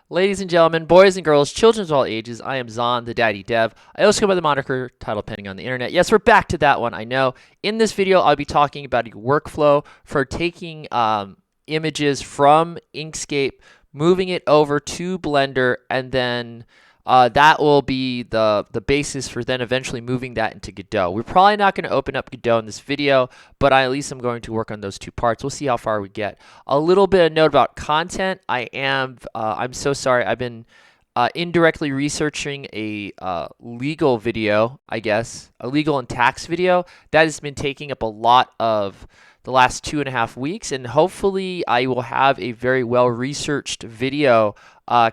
Ladies and gentlemen, boys and girls, children of all ages, I am Zon, the daddy dev. I also go by the moniker title pending on the internet. Yes, we're back to that one, I know. In this video, I'll be talking about a workflow for taking images from Inkscape, moving it over to Blender, and then that will be the basis for then eventually moving that into Godot. We're probably not going to open up Godot in this video, but at least I'm going to work on those two parts. We'll see how far we get. A little bit of note about content. I'm so sorry. I've been indirectly researching a legal video, I guess, a legal and tax video that has been taking up a lot of the last 2.5 weeks, and hopefully I will have a very well-researched video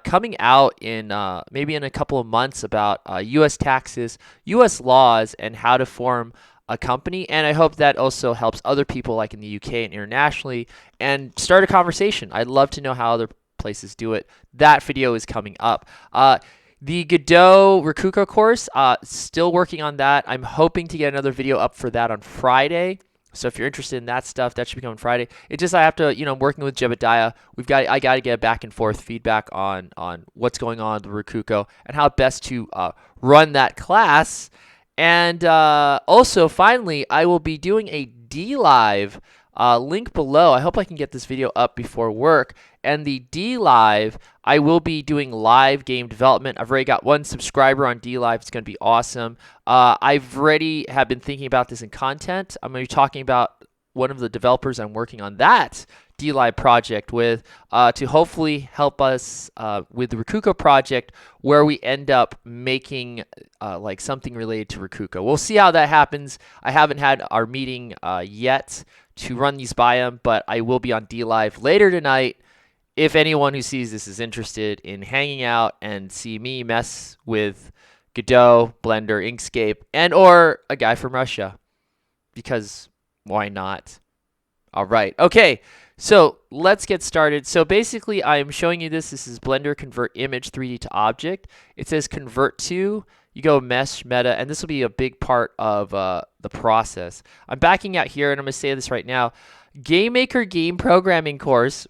coming out in maybe in a couple of months about U.S. taxes, U.S. laws, and how to form a company. And I hope that also helps other people like in the UK and internationally and start a conversation. I'd love to know how other places do it. That video is coming up. The Godot Rakugo course, still working on that. I'm hoping to get another video up for that on Friday. So if you're interested in that stuff, that should be coming Friday. It just, I have to, I'm working with Jebediah. I got to get back and forth feedback on what's going on with the Rakugo and how best to run that class. And also, finally, I will be doing a Dlive link below. I hope I can get this video up before work. And the Dlive, I will be doing live game development. I've already got 1 subscriber on Dlive. It's going to be awesome. I've already have been thinking about this in content. I'm going to be talking about one of the developers I'm working on that Dlive project with to hopefully help us with the Rakugo project where we end up making like something related to Rakugo. We'll see how that happens. I haven't had our meeting yet to run these by him, but I will be on Dlive later tonight. If anyone who sees this is interested in hanging out and see me mess with Godot, Blender, Inkscape, and or a guy from Russia, because why not? All right. Okay. So let's get started. So basically, I am showing you this. This is Blender Convert Image 3D to Object. It says Convert to. You go Mesh, Meta, and this will be a big part of the process. I'm backing out here, and I'm going to say this right now. Game Maker Game Programming course,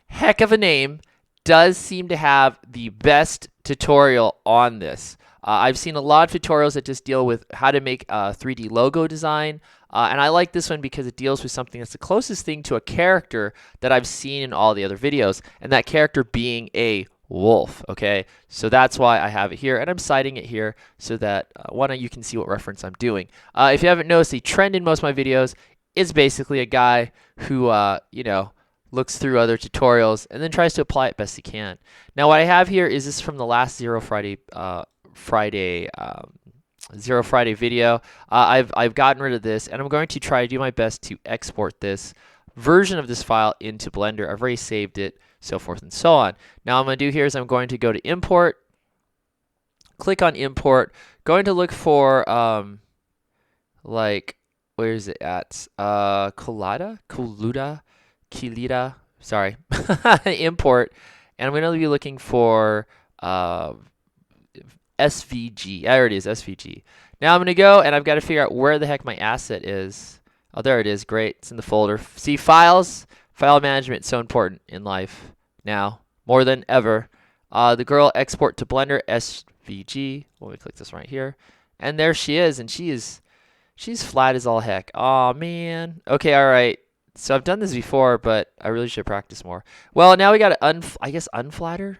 heck of a name, does seem to have the best tutorial on this. I've seen a lot of tutorials that just deal with how to make a 3D logo design, and I like this one because it deals with something that's the closest thing to a character that I've seen in all the other videos, and that character being a wolf. Okay, so that's why I have it here, and I'm citing it here so that you can see what reference I'm doing. If you haven't noticed, the trend in most of my videos is basically a guy who looks through other tutorials and then tries to apply it best he can. Now what I have here is this from the last Zero Friday video. I've gotten rid of this, and I'm going to try to do my best to export this version of this file into Blender. I've already saved it, so forth and so on. Now what I'm going to do here is I'm going to go to Import, click on Import, going to look for where is it at? Kilida, sorry, import, and I'm going to be looking for SVG. There it is, SVG. Now I'm going to go, and I've got to figure out where the heck my asset is. Oh, there it is. Great. It's in the folder. See, files, file management is so important in life now, more than ever. The girl export to Blender, SVG. Let me click this right here. And there she is, and she's flat as all heck. Oh man. Okay, all right. So I've done this before, but I really should practice more. Well, now we got to unflatter.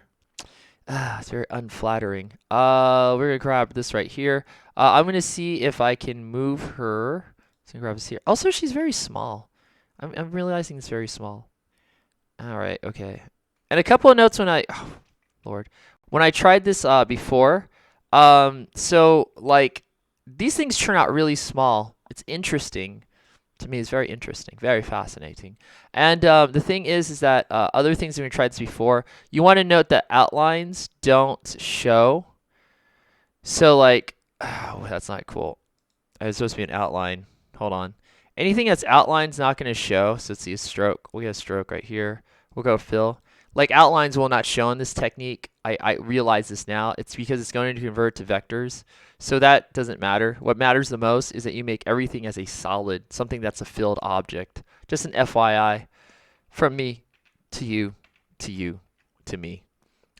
It's very unflattering. We're gonna grab this right here. I'm gonna see if I can move her. So grab this here. Also, she's very small. I'm realizing it's very small. All right, okay. And a couple of notes when when I tried this before. So like these things turn out really small. It's interesting. To me, it's very interesting, very fascinating. And the thing is that other things when we tried this before, you want to note that outlines don't show. So like, that's not cool. It's supposed to be an outline. Hold on. Anything that's outline's not going to show. So let's see a stroke. We'll get a stroke right here. We'll go fill. Like outlines will not show in this technique. I realize this now. It's because it's going to convert to vectors. So that doesn't matter. What matters the most is that you make everything as a solid, something that's a filled object. Just an FYI from me to you, to you, to me.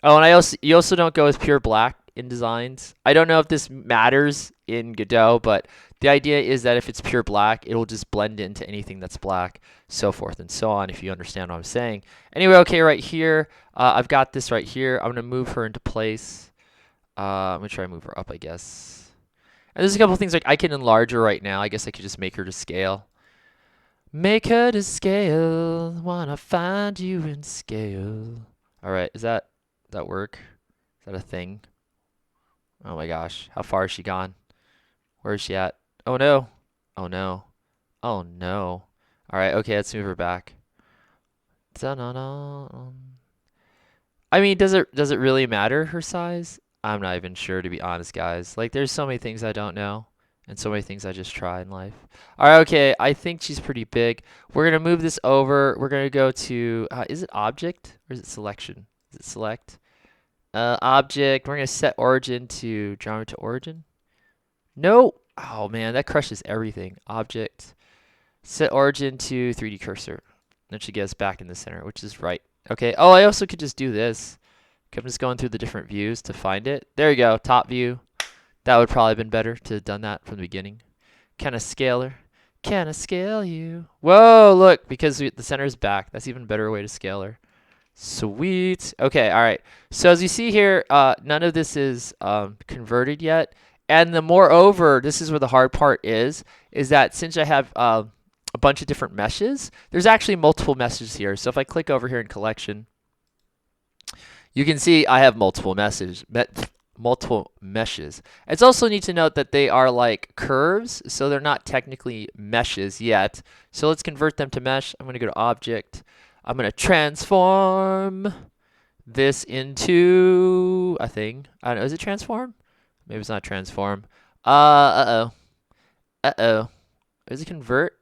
Oh, and you also don't go with pure black in designs. I don't know if this matters in Godot, but the idea is that if it's pure black, it'll just blend into anything that's black, so forth and so on, if you understand what I'm saying. Anyway, okay, right here, I've got this right here. I'm going to move her into place. I'm going to try to move her up, I guess. And there's a couple of things like I can enlarge her right now. I guess I could just make her to scale. Make her to scale. Wanna find you in scale. All right, does that work? Is that a thing? Oh my gosh, how far has she gone? Where is she at? Oh no. Oh no. Oh no. All right, okay, let's move her back. I mean, does it really matter her size? I'm not even sure, to be honest, guys. Like, there's so many things I don't know, and so many things I just try in life. All right, okay, I think she's pretty big. We're gonna move this over. We're gonna go to, is it object or is it selection? Is it select? Object. We're gonna set origin to geometry to origin. No. Oh man, that crushes everything. Object. Set origin to 3D cursor. That should get us back in the center, which is right. Okay. Oh, I also could just do this. I'm just going through the different views to find it. There you go. Top view. That would probably have been better to have done that from the beginning. Can I scale her? Can I scale you? Whoa, look, because the center is back. That's even a better way to scale her. Sweet. Okay, all right. So as you see here, none of this is converted yet. And moreover, this is where the hard part is that since I have a bunch of different meshes, there's actually multiple meshes here. So if I click over here in collection, you can see I have multiple meshes. It's also neat to note that they are like curves, so they're not technically meshes yet. So let's convert them to mesh. I'm going to go to object. I'm going to transform this into a thing. I don't know. Is it transform? Maybe it's not transform. Uh-oh. Is it convert?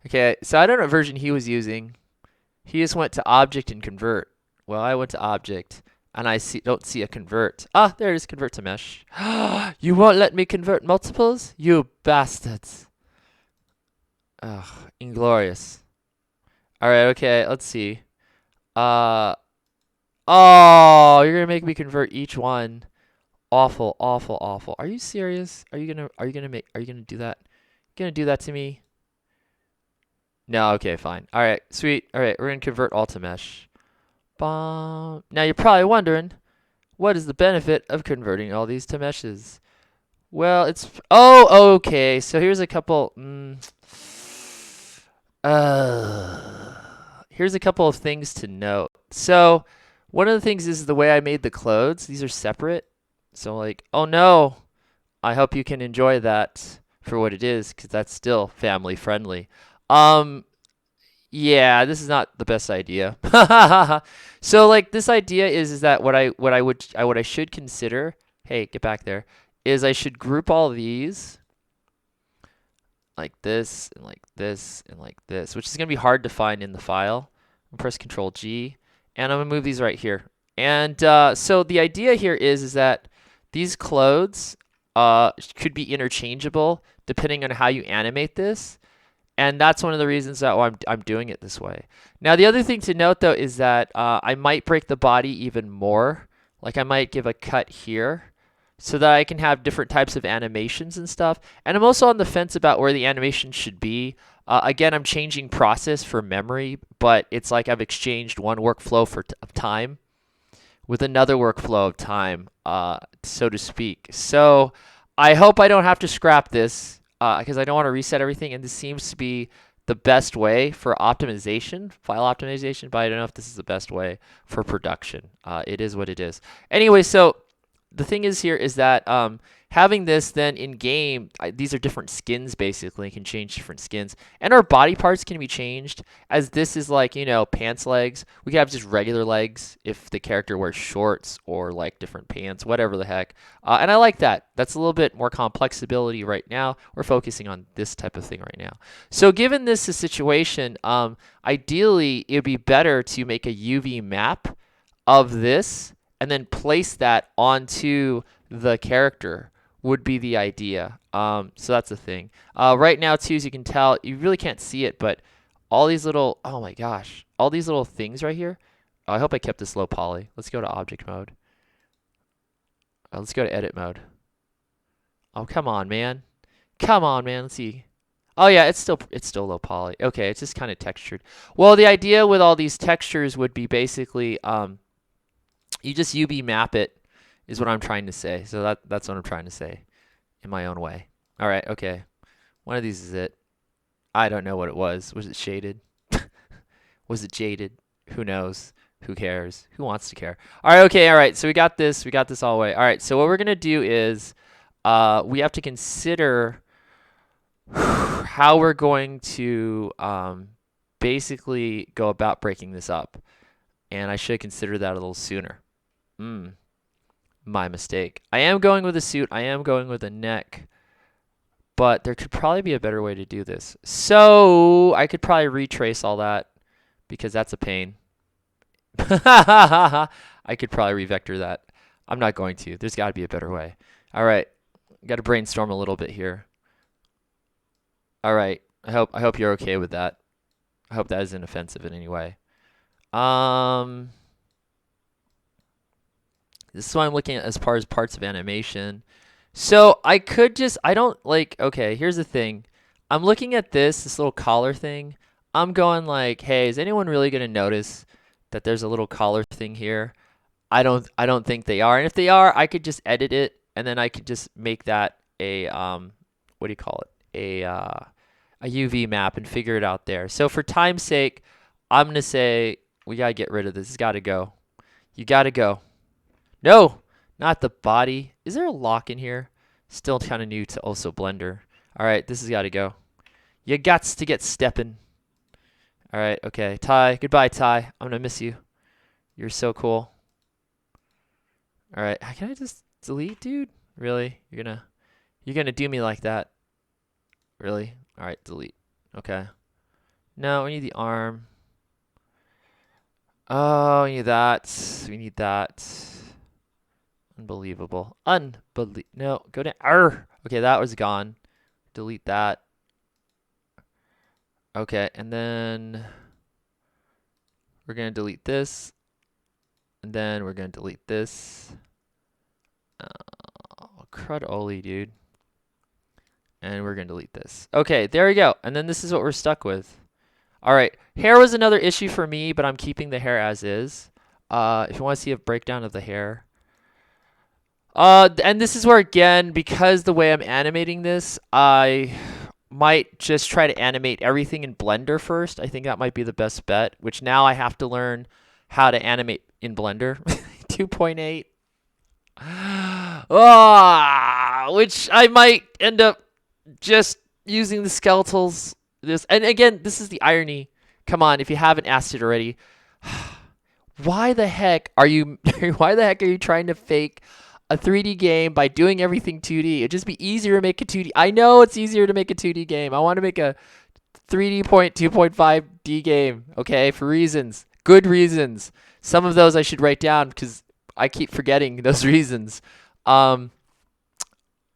Okay, so I don't know what version he was using. He just went to object and convert. Well, I went to object, and I don't see a convert. Ah, there it is, convert to mesh. You won't let me convert multiples? You bastards. Ugh, inglorious. All right, okay, let's see. Oh, you're gonna make me convert each one. Awful, awful, awful. Are you serious? Are you gonna do that? Gonna do that to me? No, okay, fine. All right, sweet. All right, we're gonna convert all to mesh. Now you're probably wondering, what is the benefit of converting all these to meshes? Well, okay. So here's a couple. Here's a couple of things to note. So one of the things is the way I made the clothes. These are separate. So like, oh no, I hope you can enjoy that for what it is, because that's still family friendly. Yeah, this is not the best idea. So like this idea is that what I should consider, hey, get back there, is I should group all these like this and like this and like this, which is going to be hard to find in the file. I'm press Control G, and I'm going to move these right here. And so the idea here is that these clothes could be interchangeable depending on how you animate this. And that's one of the reasons that I'm doing it this way. Now, the other thing to note, though, is that I might break the body even more. Like I might give a cut here so that I can have different types of animations and stuff. And I'm also on the fence about where the animation should be. Again, I'm changing process for memory, but it's like I've exchanged one workflow of time with another workflow of time, so to speak. So I hope I don't have to scrap this, because I don't want to reset everything, and this seems to be the best way for optimization, file optimization, but I don't know if this is the best way for production. It is what it is. Anyway, so the thing is here is that having this then in game, these are different skins basically, you can change different skins. And our body parts can be changed, as this is like, you know, pants legs. We can have just regular legs if the character wears shorts or like different pants, whatever the heck. And I like that. That's a little bit more complexity right now. We're focusing on this type of thing right now. So given this situation, ideally it would be better to make a UV map of this and then place that onto the character would be the idea. So that's the thing. Right now, too, as you can tell, you really can't see it, but all these little, oh my gosh, all these little things right here Oh, I hope I kept this low poly. Let's go to object mode. Let's go to edit mode. Oh, come on, man. Come on, man. Let's see. Oh yeah, it's still low poly. Okay, it's just kind of textured. Well, the idea with all these textures would be basically you just UV map it is what I'm trying to say. So that's what I'm trying to say in my own way. All right, okay. One of these is it. I don't know what it was. Was it shaded? Was it jaded? Who knows? Who cares? Who wants to care? All right, okay, all right. So we got this. We got this all the way. All right, so what we're going to do is we have to consider how we're going to basically go about breaking this up. And I should consider that a little sooner. My mistake. I am going with a suit. I am going with a neck. But there could probably be a better way to do this. So I could probably retrace all that because that's a pain. I could probably revector that. I'm not going to. There's got to be a better way. All right. Got to brainstorm a little bit here. All right. I hope you're okay with that. I hope that isn't offensive in any way. This is what I'm looking at as far as parts of animation. So I could just, I don't like, okay, here's the thing. I'm looking at this little collar thing. I'm going like, hey, is anyone really going to notice that there's a little collar thing here? I don't think they are. And if they are, I could just edit it and then I could just make that a, what do you call it? A UV map and figure it out there. So for time's sake, I'm going to say we got to get rid of this. It's got to go. You got to go. No, not the body. Is there a lock in here? Still kind of new to also Blender. All right, this has got to go. You gots to get stepping. All right, okay. Ty, goodbye, Ty. I'm going to miss you. You're so cool. All right, can I just delete, dude? Really? You're going to do me like that? Really? All right, delete. Okay. No, we need the arm. Oh, we need that. We need that. Unbelievable. No, go down. Okay, that was gone. Delete that. Okay, and then we're going to delete this. And then we're going to delete this. Crud Oli, dude. And we're going to delete this. Okay, there we go. And then this is what we're stuck with. All right, hair was another issue for me, but I'm keeping the hair as is. If you want to see a breakdown of the hair. And this is where, again, because the way I'm animating this, I might just try to animate everything in Blender first. I think that might be the best bet, which now I have to learn how to animate in Blender 2.8. Which I might end up just using the skeletals. And again, this is the irony. Come on, if you haven't asked it already. Why the heck are you trying to fake a 3D game by doing everything 2D? It'd just be easier to make a 2D. I know it's easier to make a 2D game. I want to make a 3D 2.5D game, okay, for reasons. Good reasons. Some of those I should write down because I keep forgetting those reasons.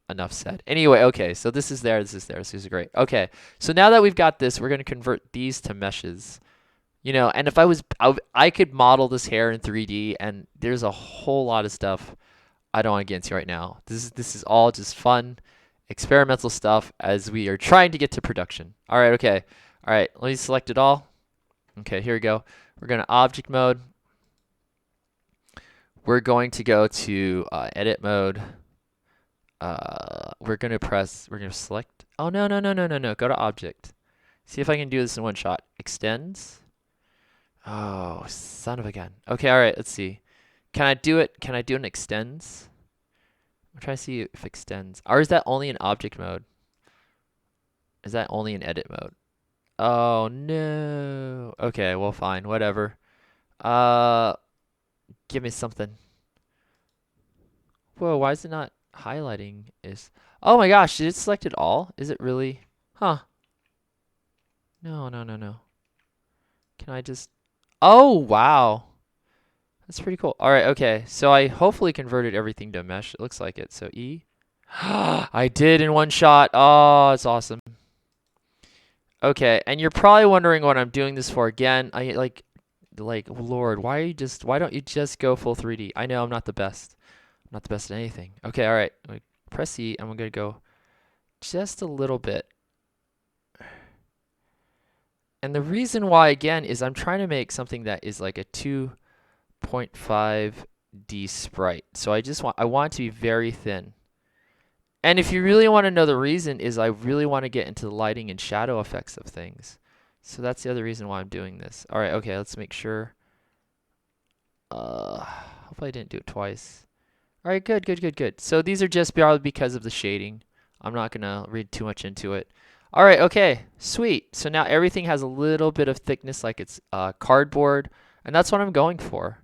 Enough said. Anyway, okay, so this is there, this is there. This is great. Okay, so now that we've got this, we're going to convert these to meshes. You know, and if I could model this hair in 3D, and there's a whole lot of stuff I don't want to get into right now. This is all just fun, experimental stuff as we are trying to get to production. All right, okay. All right, let me select it all. Okay, here we go. We're going to object mode. We're going to go to edit mode. We're going to select. Oh, no. Go to object. See if I can do this in one shot. Extends. Oh, son of a gun. Okay, all right, let's see. Can I do it? Can I do an extends? I'm trying to see if extends. Or is that only in object mode? Is that only in edit mode? Oh, no. Okay, well, fine. Whatever. Give me something. Whoa, why is it not highlighting? Oh my gosh, did it select it all? Is it really? Huh. No. Can I just... Oh, wow. That's pretty cool. All right, okay. So I hopefully converted everything to mesh. It looks like it. So E. I did in one shot. Oh, it's awesome. Okay, and you're probably wondering what I'm doing this for. Again, like, Lord, why don't you just go full 3D? I know I'm not the best. I'm not the best at anything. Okay, all right. Press E, and I'm gonna go just a little bit. And the reason why, again, is I'm trying to make something that is like a 2.5D sprite. So I want it to be very thin. And if you really want to know the reason, is I really want to get into the lighting and shadow effects of things. So that's the other reason why I'm doing this. All right, okay, let's make sure. Hopefully I didn't do it twice. All right, good, good, good, good. So these are just probably because of the shading. I'm not gonna read too much into it. All right, okay, sweet. So now everything has a little bit of thickness, like it's cardboard, and that's what I'm going for.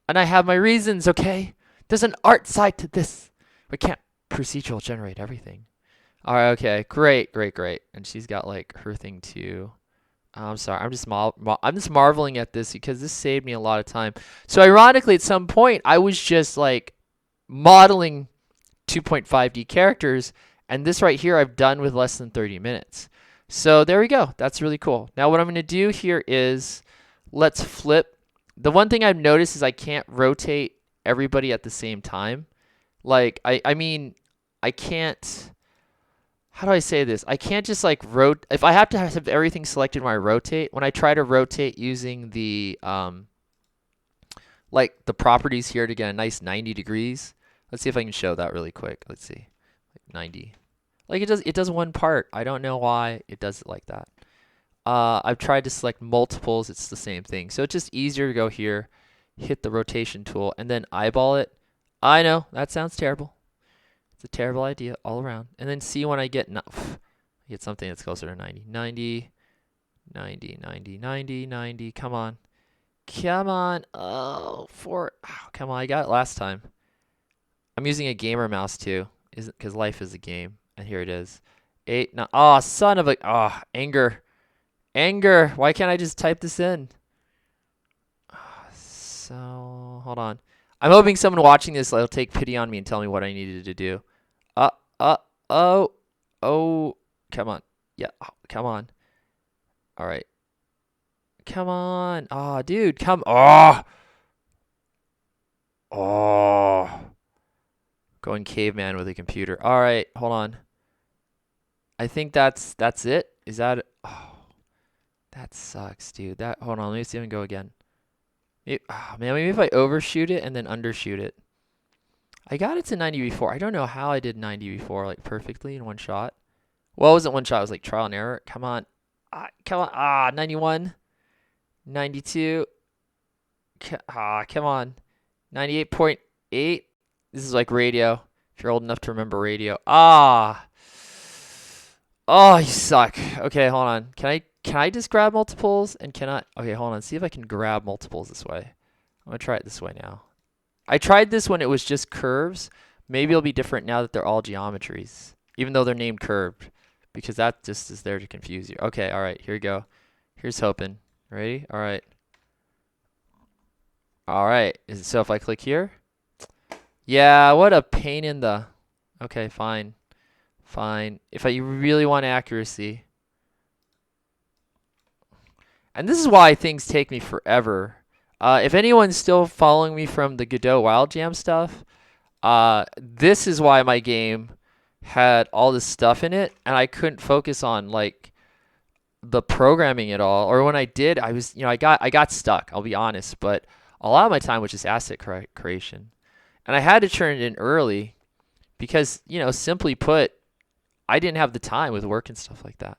And I have my reasons, okay? There's an art side to this. We can't procedural generate everything. All right, okay, great, great, great. And she's got like her thing too. I'm sorry, I'm just marveling at this because this saved me a lot of time. So ironically, at some point, I was just like modeling 2.5D characters, and this right here I've done with less than 30 minutes. So there we go. That's really cool. Now what I'm going to do here is let's flip. The one thing I've noticed is I can't rotate everybody at the same time. Like, I mean, I can't, how do I say this? I can't just like if I have to have everything selected when I rotate, when I try to rotate using the, like the properties here to get a nice 90 degrees. Let's see if I can show that really quick. Let's see, like 90. Like it does one part. I don't know why it does it like that. I've tried to select multiples. It's the same thing. So it's just easier to go here, hit the rotation tool, and then eyeball it. I know, that sounds terrible. It's a terrible idea all around. And then see when I get something that's closer to 90. 90, 90, 90, 90, 90. Come on. Come on. Oh, come on. I got it last time. I'm using a gamer mouse too, because life is a game. And here it is. 8, 9. Oh, son of a. Oh, anger. Anger. Why can't I just type this in? So, hold on. I'm hoping someone watching this will take pity on me and tell me what I needed to do. Oh, come on. Yeah, oh, come on. All right. Come on. Oh, dude, oh. Going caveman with a computer. All right, hold on. I think that's it. Is that, oh, that sucks, dude. Hold on, let me see if I can go again. Man, maybe if I overshoot it and then undershoot it. I got it to 90 before. I don't know how I did 90 before, like perfectly in one shot. Well, it wasn't one shot. It was like trial and error. Come on. Come on. 91. 92. Come on. 98.8. This is like radio. If you're old enough to remember radio. Oh, you suck. Okay, hold on. Can I just grab multiples and cannot? Okay, hold on. See if I can grab multiples this way. I'm going to try it this way now. I tried this when it was just curves. Maybe it'll be different now that they're all geometries, even though they're named curved, because that just is there to confuse you. Okay, all right, here we go. Here's hoping. Ready? All right. All right. So if I click here? Yeah, what a pain in the... Okay, fine. Fine. If you really want accuracy. And this is why things take me forever. If anyone's still following me from the Godot Wild Jam stuff, this is why my game had all this stuff in it, and I couldn't focus on like the programming at all. Or when I did, I was, I got stuck. I'll be honest, but a lot of my time was just asset creation, and I had to turn it in early because, simply put, I didn't have the time with work and stuff like that.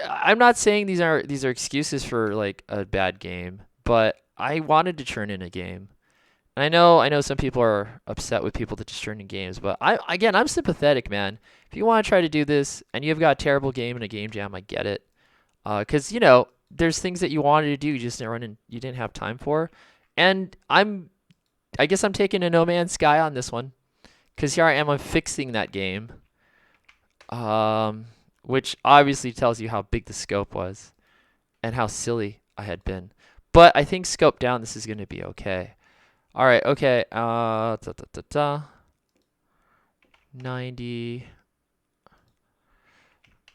I'm not saying these are excuses for like a bad game, but I wanted to turn in a game. And I know some people are upset with people that just turn in games, but I'm sympathetic, man. If you want to try to do this and you've got a terrible game in a game jam, I get it. Cuz there's things that you wanted to do, you just you didn't have time for. And I guess I'm taking a No Man's Sky on this one, cuz here I am, I'm fixing that game. Which obviously tells you how big the scope was and how silly I had been. But I think scope down, this is going to be okay. All right, okay. 90.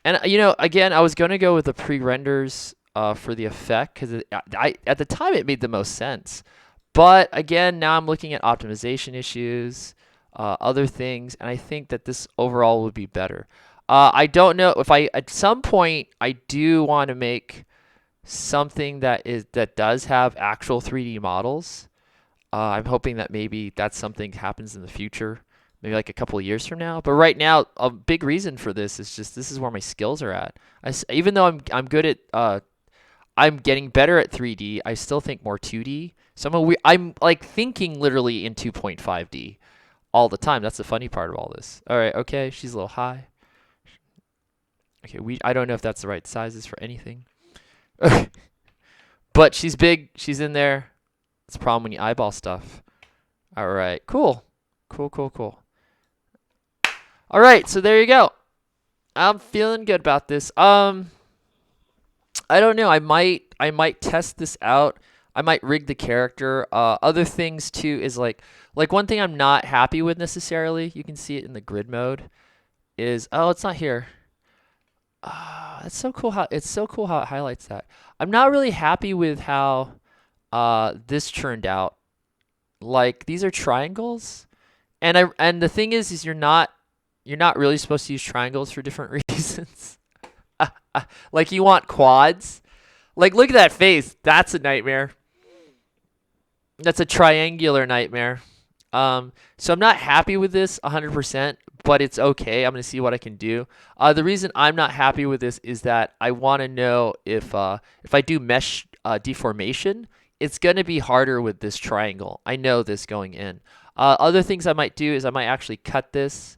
And, again, I was going to go with the pre-renders for the effect, because at the time it made the most sense. But again, now I'm looking at optimization issues, other things, and I think that this overall would be better. I don't know if at some point I do want to make something that does have actual 3D models. I'm hoping that maybe that's something happens in the future, maybe like a couple of years from now. But right now, a big reason for this is just this is where my skills are at. Even though I'm good at I'm getting better at 3D, I still think more 2D. So I'm like thinking literally in 2.5D all the time. That's the funny part of all this. All right, okay, she's a little high. Okay, I don't know if that's the right sizes for anything. But she's big. She's in there. It's a problem when you eyeball stuff. All right, cool. Cool. All right, so there you go. I'm feeling good about this. I don't know. I might test this out. I might rig the character. Other things too is like one thing I'm not happy with necessarily. You can see it in the grid mode. Is it's not here. It's so cool how it highlights that. I'm not really happy with how this turned out. Like these are triangles, and the thing is you're not really supposed to use triangles for different reasons. Like you want quads. Like look at that face. That's a nightmare. That's a triangular nightmare. So I'm not happy with this 100%, but it's okay. I'm gonna see what I can do. The reason I'm not happy with this is that I want to know if I do mesh deformation, it's gonna be harder with this triangle. I know this going in. Other things I might do is I might actually cut this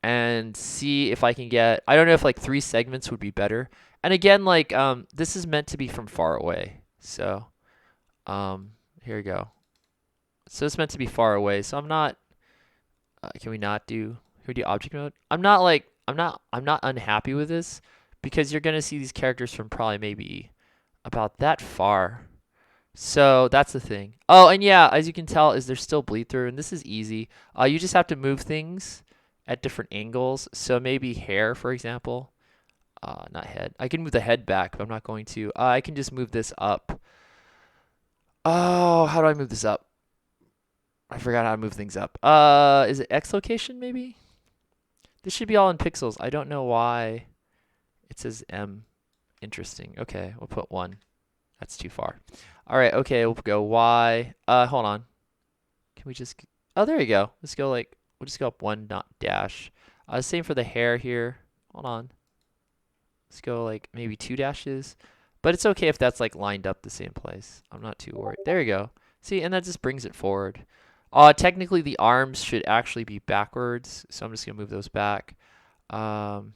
and see if I can get. I don't know if like 3 segments would be better. And again, like this is meant to be from far away. So here we go. So it's meant to be far away. So I'm not. Can we do object mode? I'm not unhappy with this because you're gonna see these characters from probably maybe about that far. So that's the thing. Oh, and yeah, as you can tell, is there's still bleed through, and this is easy. You just have to move things at different angles. So maybe hair, for example. Not head. I can move the head back, but I'm not going to. I can just move this up. Oh, how do I move this up? I forgot how to move things up. Is it X location maybe? This should be all in pixels. I don't know why it says M. Interesting. Okay, we'll put 1. That's too far. All right, okay, we'll go Y. Hold on. Can we just... Oh, there you go. Let's go like... We'll just go up 1 dash. Same for the hair here. Hold on. Let's go like maybe 2 dashes. But it's okay if that's like lined up the same place. I'm not too worried. There you go. See, and that just brings it forward. Technically the arms should actually be backwards, so I'm just gonna move those back. I'm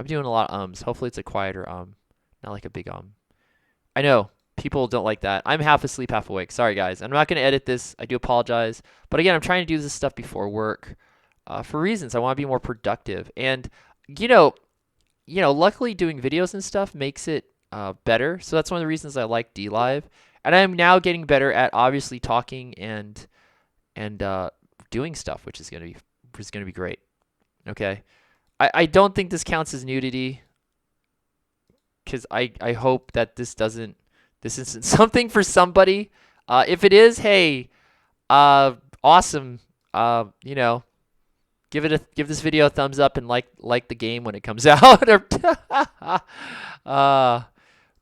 doing a lot of ums. Hopefully it's a quieter not like a big I know people don't like that. I'm half asleep, half awake. Sorry guys. I'm not gonna edit this. I do apologize. But again, I'm trying to do this stuff before work for reasons. I want to be more productive. And you know, luckily doing videos and stuff makes it better. So that's one of the reasons I like Dlive. And I'm now getting better at obviously talking and doing stuff, which is gonna be great. Okay, I don't think this counts as nudity because I hope that this isn't something for somebody. If it is, hey, awesome. Give this video a thumbs up and like the game when it comes out.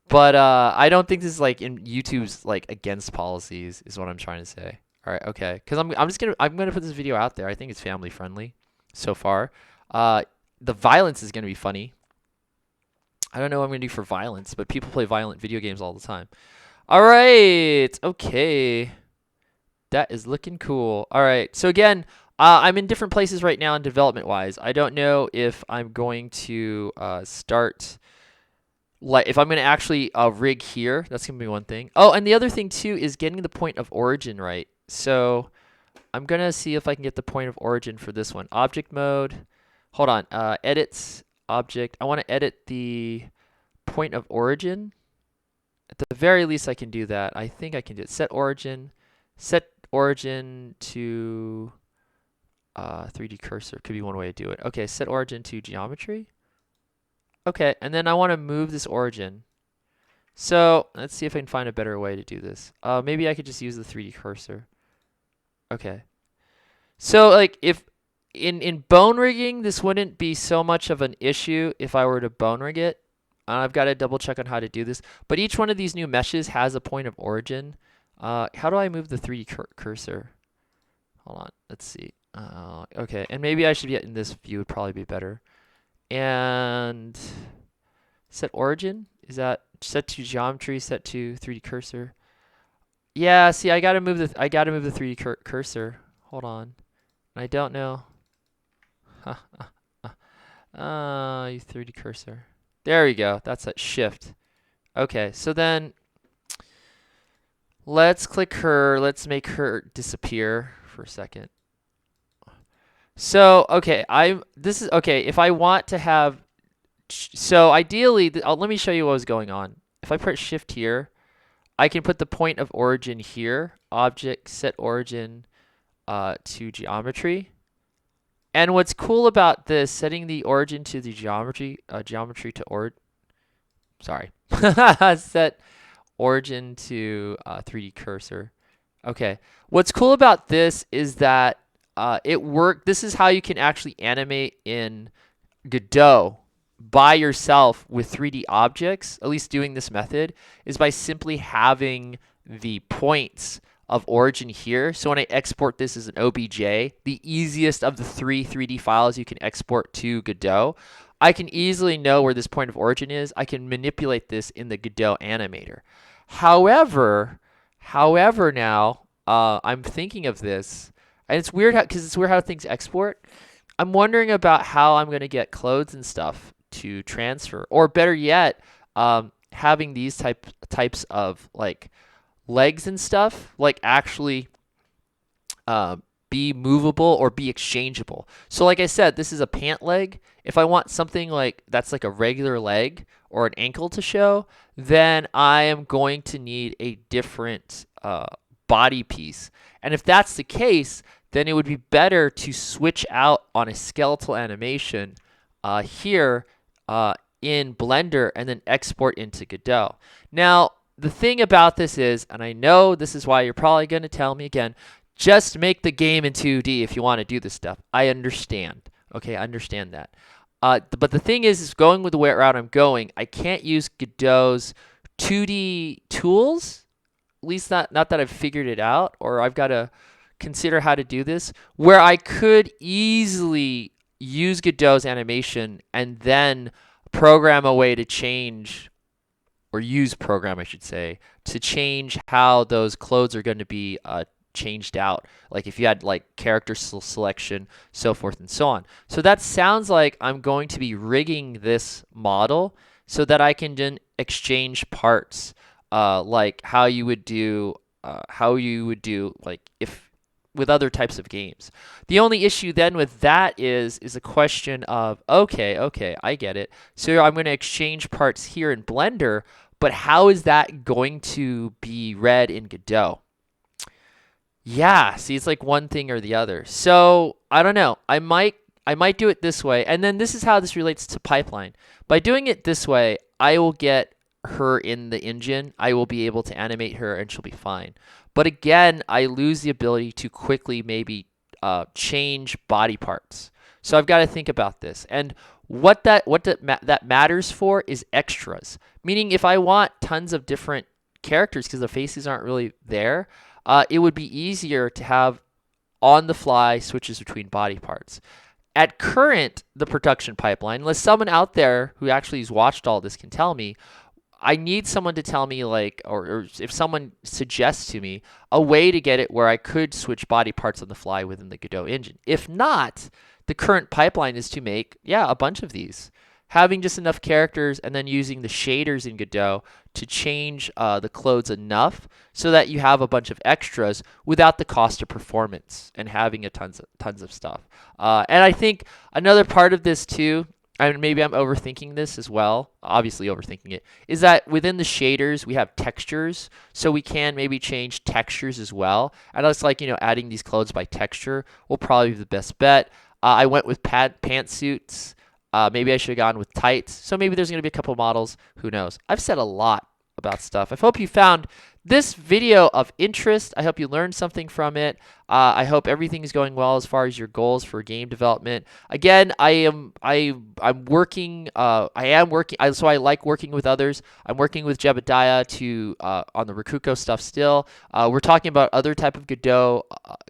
But I don't think this is like in YouTube's like against policies is what I'm trying to say. All right, okay. Because I'm gonna put this video out there. I think it's family friendly so far. The violence is gonna be funny. I don't know what I'm gonna do for violence, but people play violent video games all the time. All right, okay. That is looking cool. All right, so again, I'm in different places right now in development-wise. I don't know if I'm going to start, like, if I'm going to actually rig here. That's going to be one thing. Oh, and the other thing, too, is getting the point of origin right. So I'm going to see if I can get the point of origin for this one. Object mode. Hold on. Edits, object. I want to edit the point of origin. At the very least, I can do that. I think I can do it. Set origin. Set origin to 3D cursor. Could be one way to do it. Okay, set origin to geometry. Okay, and then I want to move this origin. So let's see if I can find a better way to do this. Maybe I could just use the 3D cursor. Okay. So like if in bone rigging, this wouldn't be so much of an issue if I were to bone rig it. I've got to double check on how to do this. But each one of these new meshes has a point of origin. How do I move the 3D cursor? Hold on. Let's see. Okay. And maybe I should get in this view would probably be better. And set origin. Is that set to geometry? Set to 3D cursor. Yeah. See, I gotta move the 3D cursor. Hold on. I don't know. You 3D cursor. There we go. That's that shift. Okay, so then let's click her. Let's make her disappear for a second. So, okay, this is okay. If I want to have, so ideally, let me show you what was going on. If I press shift here, I can put the point of origin here. Object set origin to geometry. And what's cool about this, setting the origin to the geometry to set origin to 3D cursor. Okay. What's cool about this is that this is how you can actually animate in Godot by yourself with 3D objects, at least doing this method, is by simply having the points of origin here. So when I export this as an OBJ, the easiest of the 3D files you can export to Godot, I can easily know where this point of origin is. I can manipulate this in the Godot animator. However now, I'm thinking of this, and it's weird because it's weird how things export. I'm wondering about how I'm going to get clothes and stuff to transfer, or better yet, having these types of like legs and stuff like actually be movable or be exchangeable. So like I said, this is a pant leg. If I want something like that's like a regular leg or an ankle to show, then I am going to need a different body piece. And if that's the case, then it would be better to switch out on a skeletal animation here in Blender and then export into Godot. Now, the thing about this is, and I know this is why you're probably going to tell me again, just make the game in 2D if you want to do this stuff. I understand. Okay, I understand that. But the thing is going with the route I'm going, I can't use Godot's 2D tools, at least not that I've figured it out, or I've got to consider how to do this, where I could easily use Godot's animation and then program a way to change, or use program, I should say, to change how those clothes are going to be changed out. Like if you had like character selection, so forth and so on. So that sounds like I'm going to be rigging this model so that I can then exchange parts, like how you would do like if with other types of games. The only issue then with that is a question of, okay, I get it. So I'm going to exchange parts here in Blender, but how is that going to be read in Godot? Yeah, see, it's like one thing or the other. So I don't know. I might do it this way, and then this is how this relates to pipeline. By doing it this way, I will get her in the engine. I will be able to animate her, and she'll be fine. But again, I lose the ability to quickly maybe change body parts. So I've got to think about this. And what that matters for is extras. Meaning if I want tons of different characters because the faces aren't really there, it would be easier to have on-the-fly switches between body parts. At current, the production pipeline, unless someone out there who actually has watched all this can tell me, I need someone to tell me, like, or if someone suggests to me a way to get it where I could switch body parts on the fly within the Godot engine. If not, the current pipeline is to make, a bunch of these. Having just enough characters and then using the shaders in Godot to change the clothes enough so that you have a bunch of extras without the cost of performance and having tons of stuff. And I think another part of this too, and maybe I'm overthinking this as well, obviously overthinking it, is that within the shaders we have textures, so we can maybe change textures as well. And it's like, adding these clothes by texture will probably be the best bet. I went with pantsuits. Maybe I should have gone with tights. So maybe there's going to be a couple models. Who knows? I've said a lot about stuff. I hope you found this video of interest. I hope you learned something from it. I hope everything is going well as far as your goals for game development. Again, I'm working. So I like working with others. I'm working with Jebediah to on the Rakugo stuff still. We're talking about other type of Godot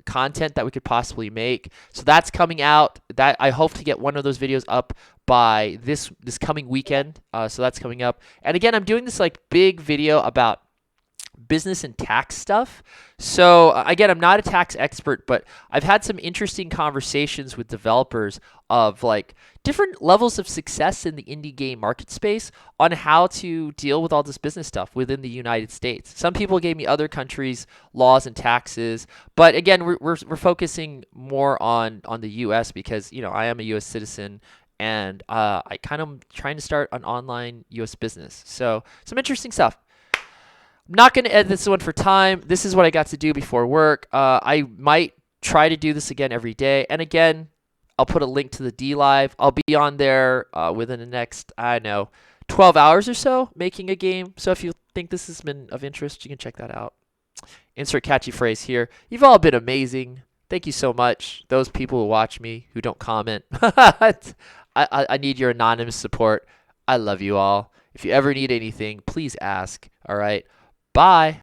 content that we could possibly make. So that's coming out. That I hope to get one of those videos up by this coming weekend. So that's coming up. And again, I'm doing this like big video about business and tax stuff. So again, I'm not a tax expert, but I've had some interesting conversations with developers of like different levels of success in the indie game market space on how to deal with all this business stuff within the United States. Some people gave me other countries' laws and taxes, but again, we're focusing more on the U.S. because I am a U.S. citizen. And I kind of trying to start an online U.S. business. So some interesting stuff. I'm not going to edit this one for time. This is what I got to do before work. I might try to do this again every day. And again, I'll put a link to the Dlive. I'll be on there within the next, 12 hours or so making a game. So if you think this has been of interest, you can check that out. Insert catchy phrase here. You've all been amazing. Thank you so much. Those people who watch me, who don't comment. I need your anonymous support. I love you all. If you ever need anything, please ask. All right. Bye.